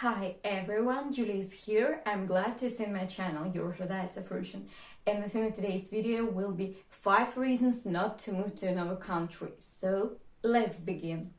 Hi everyone, Julie is here. I'm glad to see my channel, Your Hrdaya Version. And the theme of today's video will be 5 reasons not to move to another country. So let's begin.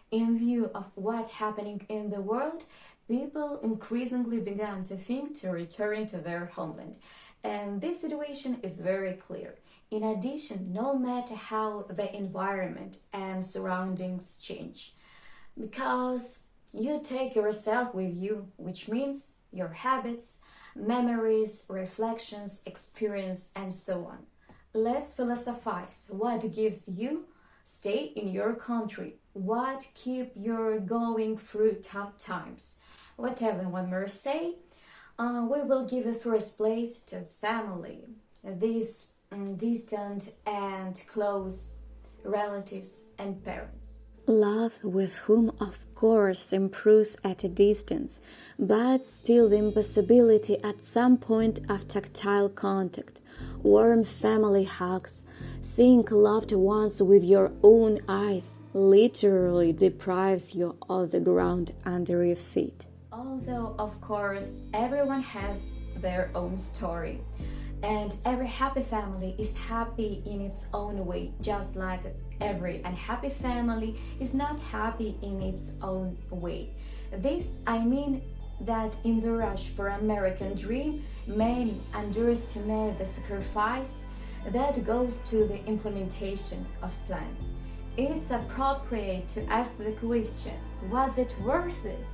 In view of what's happening in the world, people increasingly began to think to return to their homeland. And this situation is very clear. In addition, no matter how the environment and surroundings change, because you take yourself with you, which means your habits, memories, reflections, experience, and so on. Let's philosophize. What gives you stay in your country? What keep you going through tough times? Whatever one may say, we will give the first place to family, these distant and close relatives and parents. Love with whom, of course, improves at a distance, but still the impossibility at some point of tactile contact, warm family hugs, seeing loved ones with your own eyes literally deprives you of the ground under your feet. Although, of course, everyone has their own story, and every happy family is happy in its own way, just like every unhappy family is not happy in its own way. This, I mean that in the rush for American dream, many underestimate the sacrifice that goes to the implementation of plans. It's appropriate to ask the question, was it worth it?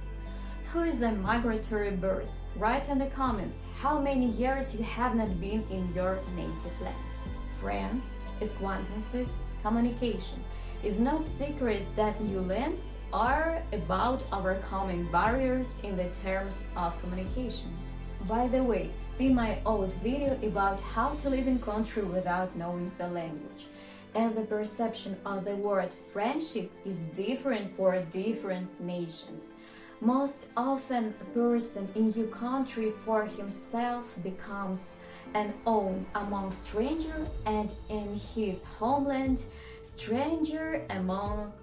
Who is a migratory bird? Write in the comments how many years you have not been in your native lands. Friends, acquaintances, communication. It's not secret that new lands are about overcoming barriers in the terms of communication. By the way, see my old video about how to live in country without knowing the language. And the perception of the word friendship is different for different nations. Most often, a person in your country for himself becomes an own among strangers, and in his homeland, stranger among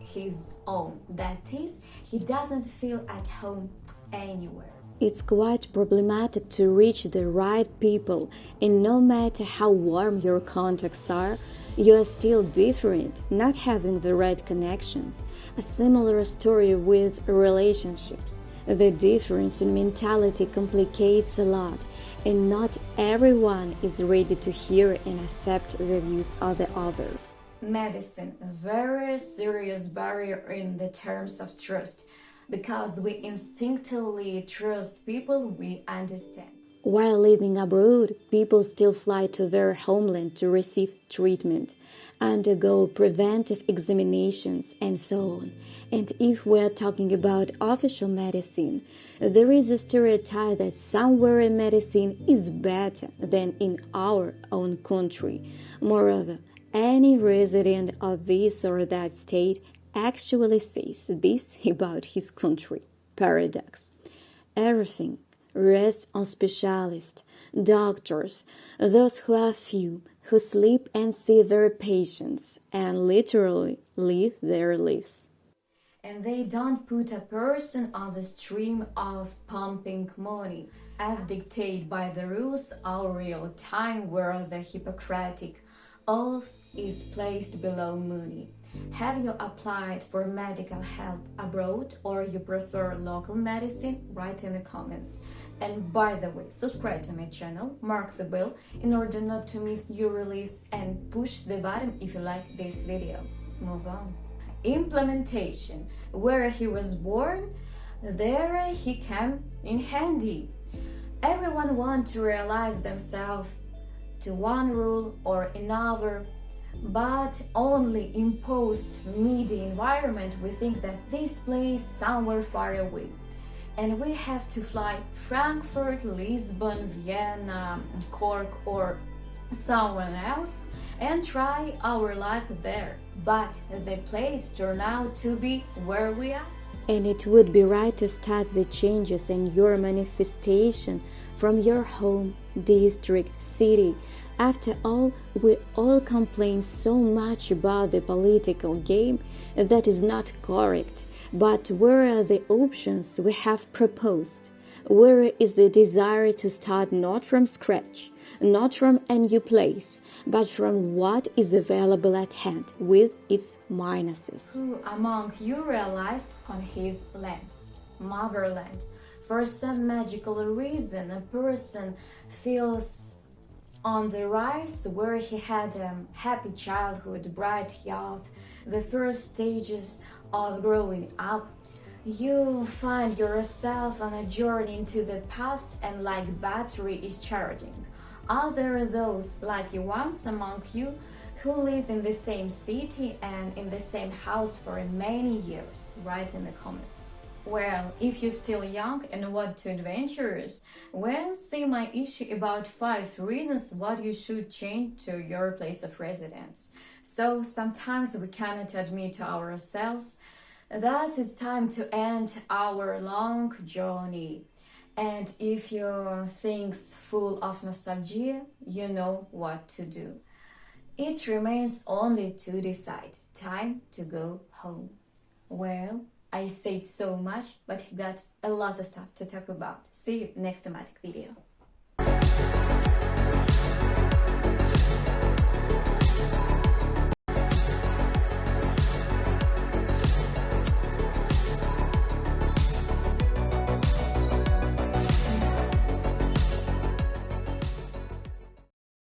his own. That is, he doesn't feel at home anywhere. It's quite problematic to reach the right people, and no matter how warm your contacts are, you are still different, not having the right connections. A similar story with relationships. The difference in mentality complicates a lot, and not everyone is ready to hear and accept the views of the other. Medicine, a very serious barrier in the terms of trust, because we instinctively trust people we understand. While living abroad, people still fly to their homeland to receive treatment, undergo preventive examinations, and so on. And if we're talking about official medicine, there is a stereotype that somewhere in medicine is better than in our own country. Moreover, any resident of this or that state actually says this about his country. Paradox. Everything rests on specialists, doctors, those who are few, who sleep and see their patients, and literally live their lives. And they don't put a person on the stream of pumping money, as dictated by the rules of real time where the Hippocratic oath is placed below money. Have you applied for medical help abroad, or you prefer local medicine? Write in the comments. And by the way, subscribe to my channel, mark the bell in order not to miss new release, and push the button if you like this video. Move on. Implementation. Where he was born, there he came in handy. Everyone wants to realize themselves to one rule or another, but only in post-media environment we think that this place somewhere far away. And we have to fly Frankfurt, Lisbon, Vienna, Cork, or someone else and try our luck there. But the place turned out to be where we are. And it would be right to start the changes in your manifestation from your home, district, city. After all, we all complain so much about the political game that is not correct. But where are the options we have proposed? Where is the desire to start not from scratch, not from a new place, but from what is available at hand with its minuses? Who among you realized on his land, motherland, for some magical reason a person feels on the rise where he had a happy childhood, bright youth, the first stages of growing up? You find yourself on a journey into the past and like battery is charging. Are there those lucky ones among you who live in the same city and in the same house for many years? Write in the comments. Well, if you're still young and want to adventurous, well, see my issue about 5 reasons what you should change to your place of residence. So sometimes we cannot admit to ourselves that it's time to end our long journey. And if your things full of nostalgia, you know what to do. It remains only to decide. Time to go home. Well, I said so much, but we got a lot of stuff to talk about. See you next thematic video.